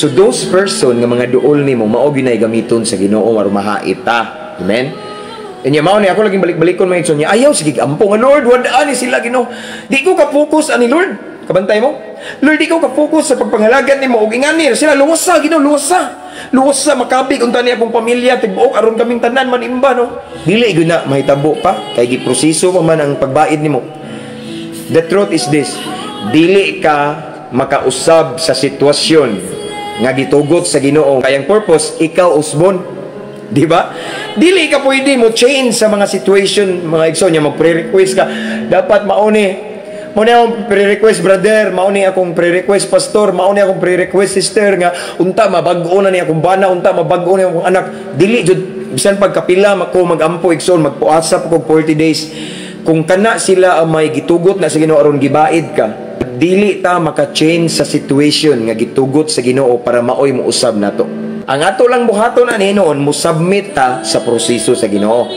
So those person nga mga duol nimo mao ginay gamiton sa Ginoo aron mahait ta. Amen. Inya mao ni ako laging balik-balikon mga igsoon niya. Ayaw sige ampo nga Lord, wala ni sila Ginoo. Di ko ka focus ani Lord. Kabantay mo? Lord, di ko ka focus sa pagpangalagan nimo ug ingani sila luwasa Ginoo, luwasa. Luwasa makabig unta ni akong pamilya tibuok aron kaming tanan manimba no. Dili gyud na mahitabo pa kay giproseso pa man ang pagbaid nimo. The truth is this, dili ka makausab sa sitwasyon nga gitugot sa Ginoo kayang purpose ikaw usbon, di ba? Dili ka pwede mo change sa mga situation, mga igsoon niya magpre-request ka dapat mauni akong pre-request brother, mauni akong pre-request pastor, mauni akong pre-request sister nga unta mabag-o na ni akong bana, unta mabag-o na akong anak. Dili jud bisan pagkapila ako magampo igsoon magpuasa ko 40 days. Kung kana sila ang may gitugot na sa Ginoo aron gibaid ka, dili ta maka-change sa situation nga gitugot sa Ginoo para maoy mo usab nato. Ang ato lang buhaton ani noon mo submit ta sa proseso sa Ginoo.